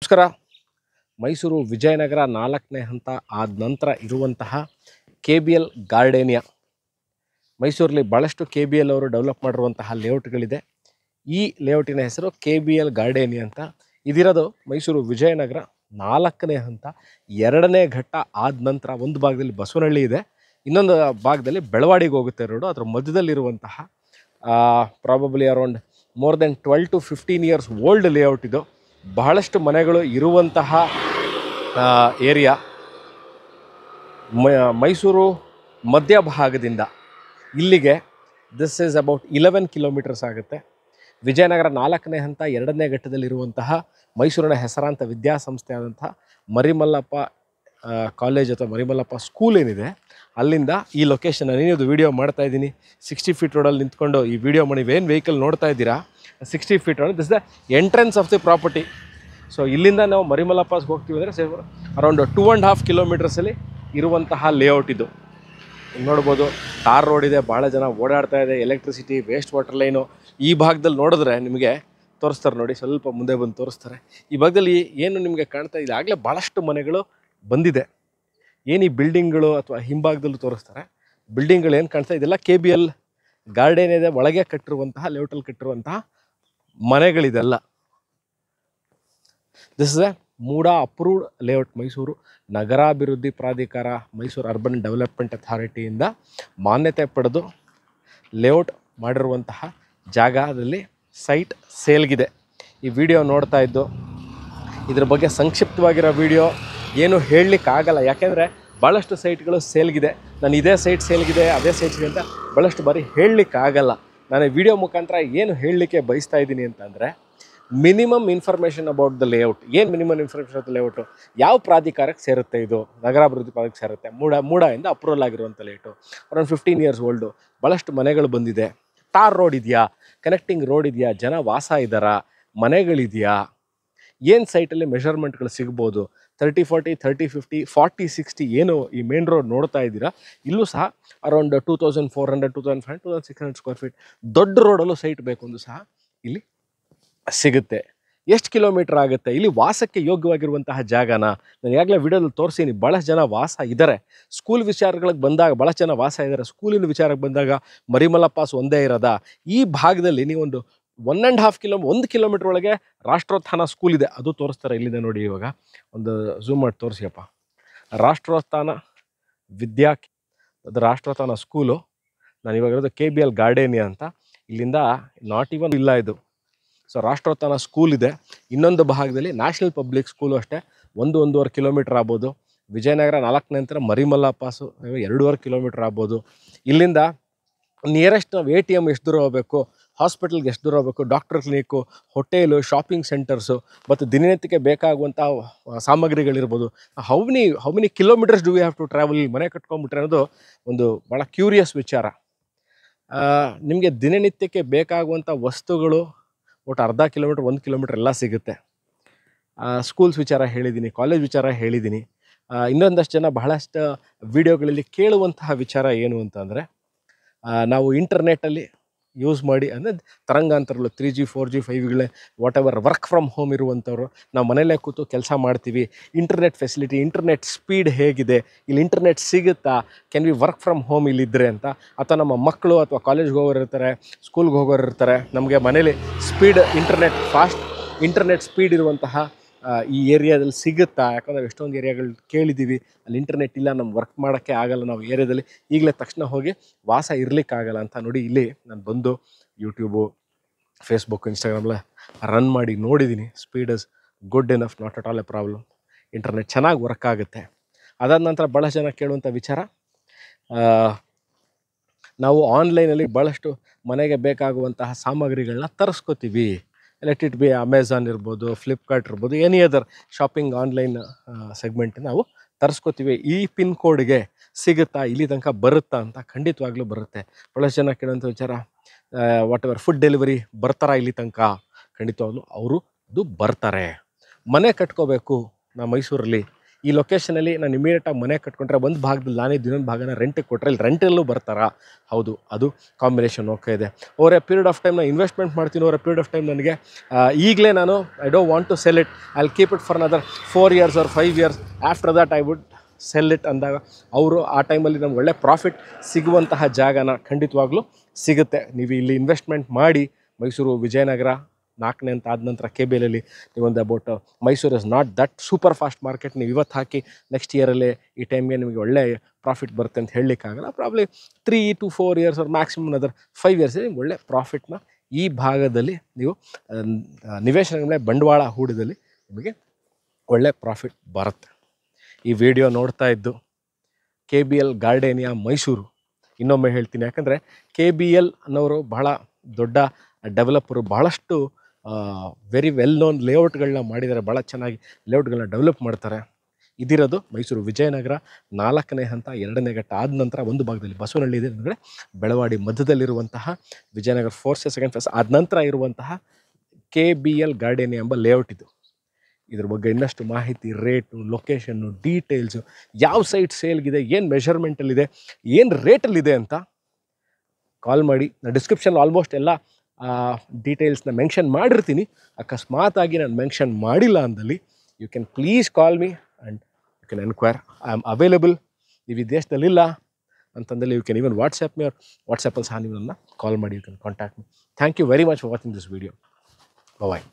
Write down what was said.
ನಮಸ್ಕಾರ. ಮೈಸೂರು ವಿಜಯನಗರ 4ನೇ ಹಂತ ಆದ ನಂತರ ಇರುವಂತಹ KBL ಗಾರ್ಡೇನಿಯಾ. ಮೈಸೂರಲ್ಲಿ ಭಾಳಷ್ಟು KBL ಅವರು ಡೆವಲಪ್ ಮಾಡಿರುವಂತಹ ಲೇಔಟ್ಗಳಿದೆ. ಈ ಲೇಔಟಿನ ಹೆಸರು KBL ಗಾರ್ಡೇನಿಯಾ ಅಂತ. ಇದಿರೋದು ಮೈಸೂರು ವಿಜಯನಗರ 4ನೇ ಹಂತ 2ನೇ ಘಟ್ಟ ಆದ ನಂತರ ಒಂದು ಭಾಗದಲ್ಲಿ ಬಸವನಹಳ್ಳಿ ಇದೆ, ಇನ್ನೊಂದು ಭಾಗದಲ್ಲಿ ಬೆಳವಾಡಿಗೆ ಹೋಗುತ್ತೆ ರೋಡು. ಅದರ ಮಧ್ಯದಲ್ಲಿರುವಂತಹ probably around more than 12 to 15 years old layout ಇದು. ಬಹಳಷ್ಟು ಮನೆಗಳು ಇರುವಂತಹ ಏರಿಯಾ. ಮೈಸೂರು ಮಧ್ಯಭಾಗದಿಂದ ಇಲ್ಲಿಗೆ ದಿಸ್ ಈಸ್ ಅಬೌಟ್ 11 ಕಿಲೋಮೀಟರ್ಸ್ ಆಗುತ್ತೆ. ವಿಜಯನಗರ 4ನೇ ಹಂತ 2ನೇ ಘಟ್ಟದಲ್ಲಿರುವಂತಹ ಮೈಸೂರಿನ ಹೆಸರಾಂತ ವಿದ್ಯಾಸಂಸ್ಥೆ ಆದಂತಹ ಮರಿಮಲ್ಲಪ್ಪ ಕಾಲೇಜ್ ಅಥವಾ ಮರಿಮಲ್ಲಪ್ಪ ಸ್ಕೂಲ್ ಏನಿದೆ, ಅಲ್ಲಿಂದ ಈ ಲೊಕೇಶನ್ ನೀನು ವಿಡಿಯೋ ಮಾಡ್ತಾ ಇದ್ದೀನಿ. 60 ಫೀಟ್ ರೋಡಲ್ಲಿ ನಿಂತ್ಕೊಂಡು ಈ ವಿಡಿಯೋ ಮಾಡಿ ಏನು ವೆಹಿಕಲ್ ನೋಡ್ತಾ ಇದ್ದೀರಾ, 60 feet road, this the entrance of the property. So ಇಲ್ಲಿಂದ ನಾವು ಮರಿಮಲ್ಲಪ್ಪಸ್ಗೆ ಹೋಗ್ತೀವಿ ಅಂದರೆ ಅರೌಂಡ್ 2.5 ಕಿಲೋಮೀಟರ್ಸಲ್ಲಿ ಇರುವಂತಹ ಲೇಔಟ್ ಇದು. ನೋಡ್ಬೋದು ಟಾರ್ ರೋಡ್ ಇದೆ, ಭಾಳ ಜನ ಓಡಾಡ್ತಾ ಇದೆ, ಎಲೆಕ್ಟ್ರಿಸಿಟಿ, ವೇಸ್ಟ್ ವಾಟರ್ ಲೈನು. ಈ ಭಾಗದಲ್ಲಿ ನೋಡಿದ್ರೆ ನಿಮಗೆ ತೋರಿಸ್ತಾರೆ ನೋಡಿ, ಸ್ವಲ್ಪ ಮುಂದೆ ಬಂದು ತೋರಿಸ್ತಾರೆ. ಈ ಭಾಗದಲ್ಲಿ ಏನು ನಿಮಗೆ ಕಾಣ್ತಾ ಇದೆ, ಆಗಲೇ ಭಾಳಷ್ಟು ಮನೆಗಳು ಬಂದಿದೆ. ಏನು ಈ ಬಿಲ್ಡಿಂಗ್ಗಳು ಅಥವಾ ಹಿಂಭಾಗದಲ್ಲೂ ತೋರಿಸ್ತಾರೆ. ಬಿಲ್ಡಿಂಗ್ಗಳು ಏನು ಕಾಣ್ತಾ ಇದೆಲ್ಲ KBL ಗಾರ್ಡನ್ ಇದೆ, ಒಳಗೆ ಕಟ್ಟಿರುವಂತಹ ಲೇಔಟಲ್ಲಿ ಕಟ್ಟಿರುವಂತಹ ಮನೆಗಳಿದೆಲ್ಲ. This is a MUDA approved layout. Mysuru ನಗರಾಭಿವೃದ್ಧಿ ಪ್ರಾಧಿಕಾರ, ಮೈಸೂರು ಅರ್ಬನ್ ಡೆವಲಪ್ಮೆಂಟ್ ಅಥಾರಿಟಿಯಿಂದ ಮಾನ್ಯತೆ ಪಡೆದು ಲೇಔಟ್ ಮಾಡಿರುವಂತಹ ಜಾಗದಲ್ಲಿ ಸೈಟ್ ಸೇಲ್ಗಿದೆ. ಈ ವಿಡಿಯೋ ನೋಡ್ತಾ ಇದ್ದು ಇದ್ರ ಬಗ್ಗೆ ಸಂಕ್ಷಿಪ್ತವಾಗಿರೋ ವಿಡಿಯೋ ಏನು ಹೇಳಲಿಕ್ಕಾಗಲ್ಲ, ಯಾಕೆಂದರೆ ಭಾಳಷ್ಟು ಸೈಟ್ಗಳು ಸೇಲ್ಗಿದೆ. ನಾನು ಇದೇ ಸೈಟ್ ಸೇಲ್ಗಿದೆ, ಅದೇ ಸೈಟ್ಗೆ ಅಂತ ಭಾಳಷ್ಟು ಬಾರಿ ಹೇಳಲಿಕ್ಕಾಗಲ್ಲ. ನಾನು ಈ ವಿಡಿಯೋ ಮುಖಾಂತರ ಏನು ಹೇಳಲಿಕ್ಕೆ ಬಯಸ್ತಾ ಇದ್ದೀನಿ ಅಂತಂದರೆ, minimum information about the layout. ಏನು minimum information of the layout, ಯಾವ ಪ್ರಾಧಿಕಾರಕ್ಕೆ ಸೇರುತ್ತೆ ಇದು, ನಗರಾಭಿವೃದ್ಧಿ ಪ್ರಾಧಿಕಾರಕ್ಕೆ ಸೇರುತ್ತೆ. ಮೂಡಾಯಿಂದ ಅಪ್ರೂವಲ್ ಆಗಿರುವಂಥ ಲೇಔಟು, ಅರೌಂಡ್ 15 ಇಯರ್ಸ್ ಓಲ್ಡು. ಭಾಳಷ್ಟು ಮನೆಗಳು ಬಂದಿದೆ. ಟಾರ್ ರೋಡ್ ಇದೆಯಾ, ಕನೆಕ್ಟಿಂಗ್ ರೋಡ್ ಇದೆಯಾ, ಜನ ವಾಸ ಇದ್ದಾರಾ, ಮನೆಗಳಿದೆಯಾ, ಏನು ಸೈಟಲ್ಲಿ ಮೆಷರ್ಮೆಂಟ್ಗಳು ಸಿಗ್ಬೋದು, 30-40, 30-50, 40-60 ಏನು ಈ ಮೇನ್ ರೋಡ್ ನೋಡ್ತಾ ಇದ್ದೀರಾ, ಇಲ್ಲೂ ಸಹ ಅರೌಂಡ್ 2400, 2500, 2600 ಸ್ಕ್ವೇರ್ ಫೀಟ್ ದೊಡ್ಡ ರೋಡಲ್ಲೂ ಸೈಟ್ ಬೇಕು ಅಂದು ಸಹ ಇಲ್ಲಿ ಸಿಗುತ್ತೆ. ಎಷ್ಟು ಕಿಲೋಮೀಟ್ರ್ ಆಗುತ್ತೆ, ಇಲ್ಲಿ ವಾಸಕ್ಕೆ ಯೋಗ್ಯವಾಗಿರುವಂತಹ ಜಾಗನ ನಾನು ಈಗಾಗಲೇ ವಿಡಿಯೋದಲ್ಲಿ ತೋರಿಸೀನಿ. ಭಾಳಷ್ಟು ಜನ ವಾಸ ಇದ್ದಾರೆ. ಸ್ಕೂಲ್ ವಿಚಾರಗಳಿಗೆ ಬಂದಾಗ ಭಾಳಷ್ಟು ಜನ ವಾಸ ಇದ್ದಾರೆ. ಸ್ಕೂಲಿನ ವಿಚಾರಕ್ಕೆ ಬಂದಾಗ ಮರಿಮಲ್ಲಪ್ಪಾಸ್ ಒಂದೇ ಇರೋದ. ಈ ಭಾಗದಲ್ಲಿ ನೀವೊಂದು 1 ಕಿಲೋಮೀಟ್ರ್ ಒಳಗೆ ರಾಷ್ಟ್ರೋತ್ಥಾನ ಸ್ಕೂಲ್ ಇದೆ, ಅದು ತೋರಿಸ್ತಾರೆ. ಇಲ್ಲಿದೆ ನೋಡಿ, ಇವಾಗ ಒಂದು ಝೂಮ್ ಮಾಡಿ ತೋರಿಸಿಯಪ್ಪ. ರಾಷ್ಟ್ರೋತ್ಥಾನ ಅದು ರಾಷ್ಟ್ರೋತ್ಥಾನ ಸ್ಕೂಲು. ನಾನು ಇವಾಗ ಇರೋದು KBL ಗಾರ್ಡೇನಿಯಾ ಅಂತ. ಇಲ್ಲಿಂದ ನಾಟ್ ಇವನ್ ಇಲ್ಲ ಇದು. ಸೊ ರಾಷ್ಟ್ರೋತ್ಥಾನ ಸ್ಕೂಲ್ ಇದೆ. ಇನ್ನೊಂದು ಭಾಗದಲ್ಲಿ ನ್ಯಾಷನಲ್ ಪಬ್ಲಿಕ್ ಸ್ಕೂಲು ಅಷ್ಟೇ, 1-1.5 ಕಿಲೋಮೀಟ್ರ್ ಆಗ್ಬೋದು. ವಿಜಯನಗರ 4ನೇ ನಂತರ ಮರಿಮಲ್ಲಪ್ಪಾಸು 2.5 ಕಿಲೋಮೀಟ್ರ್ ಆಗ್ಬೋದು. ಇಲ್ಲಿಂದ ನಿಯರೆಸ್ಟ್ ನಾವು ATM ಎಷ್ಟು ದೂರ ಹೋಗಬೇಕು, ಹಾಸ್ಪಿಟಲ್ಗೆ ಎಷ್ಟು ದೂರ ಹೋಗಬೇಕು, doctor clinic, hotel, shopping centres ಮತ್ತು ದಿನನಿತ್ಯಕ್ಕೆ ಬೇಕಾಗುವಂಥ ಸಾಮಗ್ರಿಗಳಿರ್ಬೋದು. How many kilometres do we have to travel, ಮನೆ ಕಟ್ಕೊಂಡ್ಬಿಟ್ರೆ ಅನ್ನೋದು ಒಂದು ಭಾಳ ಕ್ಯೂರಿಯಸ್ ವಿಚಾರ. ನಿಮಗೆ ದಿನನಿತ್ಯಕ್ಕೆ ಬೇಕಾಗುವಂಥ ವಸ್ತುಗಳು ಒಟ್ಟು 1/2 ಕಿಲೋಮೀಟ್ರ್ 1 ಕಿಲೋಮೀಟ್ರ್ ಎಲ್ಲ ಸಿಗುತ್ತೆ. ಸ್ಕೂಲ್ಸ್ ವಿಚಾರ ಹೇಳಿದ್ದೀನಿ, ಕಾಲೇಜ್ ವಿಚಾರ ಹೇಳಿದ್ದೀನಿ. ಇನ್ನೊಂದಷ್ಟು ಜನ ಬಹಳಷ್ಟು ವಿಡಿಯೋಗಳಲ್ಲಿ ಕೇಳುವಂತಹ ವಿಚಾರ ಏನು ಅಂತಂದರೆ, ನಾವು ಇಂಟರ್ನೆಟ್ಟಲ್ಲಿ ಯೂಸ್ ಮಾಡಿ ಅಂದರೆ ತರಂಗಾಂತರಗಳು 3G 4G 5G whatever work from home ಇರುವಂಥವ್ರು, ನಾವು ಮನೆಯಲ್ಲೇ ಕೂತು ಕೆಲಸ ಮಾಡ್ತೀವಿ, ಇಂಟರ್ನೆಟ್ ಫೆಸಿಲಿಟಿ, ಇಂಟರ್ನೆಟ್ ಸ್ಪೀಡ್ ಹೇಗಿದೆ, ಇಲ್ಲಿ ಇಂಟರ್ನೆಟ್ ಸಿಗುತ್ತಾ, can we work from home ಇಲ್ಲಿದ್ದರೆ ಅಂತ. ಅಥವಾ ನಮ್ಮ ಮಕ್ಕಳು ಅಥವಾ ಕಾಲೇಜ್ಗೆ ಹೋಗೋರು ಇರ್ತಾರೆ, ಸ್ಕೂಲ್ಗೆ ಹೋಗೋರು ಇರ್ತಾರೆ, ನಮಗೆ ಮನೇಲಿ ಸ್ಪೀಡ್ ಫಾಸ್ಟ್ ಇಂಟರ್ನೆಟ್ ಸ್ಪೀಡ್ ಇರುವಂತಹ ಈ ಏರಿಯಾದಲ್ಲಿ ಸಿಗುತ್ತಾ, ಯಾಕಂದರೆ ಎಷ್ಟೊಂದು ಏರಿಯಾಗಳು ಕೇಳಿದ್ದೀವಿ ಅಲ್ಲಿ ಇಂಟರ್ನೆಟ್ ಇಲ್ಲ, ನಮ್ಗೆ ವರ್ಕ್ ಮಾಡೋಕ್ಕೆ ಆಗಲ್ಲ, ನಾವು ಏರಿಯಾದಲ್ಲಿ ಈಗಲೇ ತಕ್ಷಣ ಹೋಗಿ ವಾಸ ಇರಲಿಕ್ಕಾಗಲ್ಲ ಅಂತ. ನೋಡಿ ಇಲ್ಲಿ ನಾನು ಬಂದು ಯೂಟ್ಯೂಬು, ಫೇಸ್ಬುಕ್, ಇನ್ಸ್ಟಾಗ್ರಾಮ್ಲ ರನ್ ಮಾಡಿ ನೋಡಿದ್ದೀನಿ. Speed is good enough, not at all A problem. Internet ಚೆನ್ನಾಗಿ ವರ್ಕ್ ಆಗುತ್ತೆ. ಅದಾದ ನಂತರ ಭಾಳಷ್ಟು ಜನ ಕೇಳುವಂಥ ವಿಚಾರ, ನಾವು ಆನ್ಲೈನಲ್ಲಿ ಭಾಳಷ್ಟು ಮನೆಗೆ ಬೇಕಾಗುವಂತಹ ಸಾಮಗ್ರಿಗಳನ್ನ ತರಿಸ್ಕೋತೀವಿ. ಲೆಟ್ ಇಟ್ ಬಿ ಅಮೆಝಾನ್ ಇರ್ಬೋದು, ಫ್ಲಿಪ್ಕಾರ್ಟ್ ಇರ್ಬೋದು, any other shopping online segment ನಾವು ತರಿಸ್ಕೋತೀವಿ. ಈ ಪಿನ್ ಕೋಡ್ಗೆ ಸಿಗುತ್ತಾ, ಇಲ್ಲಿ ತನಕ ಬರುತ್ತಾ ಅಂತ. ಖಂಡಿತವಾಗ್ಲೂ ಬರುತ್ತೆ. ಭಾಳಷ್ಟು ಜನ ಕೇಳುವಂಥ ವಿಚಾರ, ವಾಟ್ ಎವರ್ ಫುಡ್ ಡೆಲಿವರಿ ಬರ್ತಾರಾ ಇಲ್ಲಿ ತನಕ? ಖಂಡಿತವಾಗ್ಲೂ ಅವರು ಅದು ಬರ್ತಾರೆ. ಮನೆ ಕಟ್ಕೋಬೇಕು ನಾ ಮೈಸೂರಲ್ಲಿ, ಈ ಲೊಕೇಶನಲ್ಲಿ ನಾನು ಇಮಿಡಿಯೇಟಾಗಿ ಮನೆ ಕಟ್ಕೊಂಡ್ರೆ ಒಂದು ಭಾಗದಲ್ಲಿ ನಾನೇ ಇನ್ನೊಂದು ಭಾಗನ ರೆಂಟಿಗೆ ಕೊಟ್ಟರೆ ಇಲ್ಲಿ ರೆಂಟಲ್ಲೂ ಬರ್ತಾರಾ? ಹೌದು, ಅದು ಕಾಂಬಿನೇಷನ್ ಓಕೆ ಇದೆ. Over a period of time ನಾನು ಇನ್ವೆಸ್ಟ್ಮೆಂಟ್ ಮಾಡ್ತೀನಿ. Over a period of time ನನಗೆ ಈಗಲೇ ನಾನು I don't want to sell it, I will keep it for another 4 years or 5 years. After that I would sell it ಅಂದಾಗ ಅವರು ಆ ಟೈಮಲ್ಲಿ ನಮ್ಗೆ ಒಳ್ಳೆ ಪ್ರಾಫಿಟ್ ಸಿಗುವಂತಹ ಜಾಗನ ಖಂಡಿತವಾಗ್ಲೂ ಸಿಗುತ್ತೆ. ನೀವು ಇಲ್ಲಿ ಇನ್ವೆಸ್ಟ್ಮೆಂಟ್ ಮಾಡಿ ಮೈಸೂರು, ವಿಜಯನಗರ 4ನೇ ಅಂತ ಆದ ನಂತರ KBLಲ್ಲಿ ನೀವೊಂದು about Mysuru is not that super fast market. ನೀವು ಇವತ್ತು ಹಾಕಿ ನೆಕ್ಸ್ಟ್ ಇಯರಲ್ಲೇ ಈ ಟೈಮ್ಗೆ ನಿಮಗೆ ಒಳ್ಳೆ ಪ್ರಾಫಿಟ್ ಬರುತ್ತೆ ಅಂತ ಹೇಳಲಿಕ್ಕಾಗಲ್ಲ. Probably 3 to 4 years or maximum other 5 years ನಿಮ್ಗೆ ಒಳ್ಳೆ ಪ್ರಾಫಿಟ್ನ ಈ ಭಾಗದಲ್ಲಿ ನೀವು ನಿವೇಶನಗಳ ಮೇಲೆ ಬಂಡವಾಳ ಹೂಡಿದಲ್ಲಿ ನಿಮಗೆ ಒಳ್ಳೆ ಪ್ರಾಫಿಟ್ ಬರುತ್ತೆ. ಈ ವಿಡಿಯೋ ನೋಡ್ತಾ ಇದ್ದು KBL ಗಾರ್ಡೇನಿಯಾ ಮೈಸೂರು, ಇನ್ನೊಮ್ಮೆ ಹೇಳ್ತೀನಿ, ಯಾಕಂದರೆ KBL ಅನ್ನೋರು ಬಹಳ ದೊಡ್ಡ ಡೆವಲಪರು, ಭಾಳಷ್ಟು ವೆರಿ ವೆಲ್ ನೋನ್ ಲೇಔಟ್ಗಳನ್ನ ಮಾಡಿದ್ದಾರೆ, ಭಾಳ ಚೆನ್ನಾಗಿ ಲೇಔಟ್ಗಳನ್ನ ಡೆವಲಪ್ ಮಾಡ್ತಾರೆ. ಇದಿರೋದು ಮೈಸೂರು ವಿಜಯನಗರ 4ನೇ ಹಂತ 2ನೇ ಘಟ್ಟ ಆದ ನಂತರ ಒಂದು ಭಾಗದಲ್ಲಿ ಬಸವನಹಳ್ಳಿ ಇದೆ, ಅಂದರೆ ಬೆಳವಾಡಿ ಮಧ್ಯದಲ್ಲಿರುವಂತಹ ವಿಜಯನಗರ 4th ಸೆಕೆಂಡ್ ಫೇಸ್ ಆದ ನಂತರ ಇರುವಂತಹ KBL ಗಾರ್ಡೇನಿಯಾ ಎಂಬ ಲೇಔಟ್ ಇದು. ಇದ್ರ ಬಗ್ಗೆ ಇನ್ನಷ್ಟು ಮಾಹಿತಿ, ರೇಟು, ಲೊಕೇಶನ್ನು, ಡೀಟೇಲ್ಸು, ಯಾವ ಸೈಟ್ ಸೇಲ್ಗಿದೆ, ಏನು ಮೆಷರ್ಮೆಂಟಲ್ಲಿದೆ, ಏನು ರೇಟಲ್ಲಿದೆ ಅಂತ ಕಾಲ್ ಮಾಡಿ. ನಾನು ಡಿಸ್ಕ್ರಿಪ್ಷನ್ ಆಲ್ಮೋಸ್ಟ್ ಎಲ್ಲ ಡೀಟೇಲ್ಸ್ನ ಮೆನ್ಷನ್ ಮಾಡಿರ್ತೀನಿ. ಅಕಸ್ಮಾತಾಗಿ ನಾನು ಮೆನ್ಷನ್ ಮಾಡಿಲ್ಲ ಅಂದಲ್ಲಿ you can please call me and you can enquire. I am available. ನೀವು ಈ ದೇಶದಲ್ಲಿಲ್ಲ ಅಂತಂದಲ್ಲಿ you can even WhatsApp me, ವಾಟ್ಸಪ್ಪಲ್ಲಿ ಸಹ ನೀವು ನನ್ನ ಕಾಲ್ ಮಾಡಿ, you can contact me. Thank you very much for watching this video. Bye.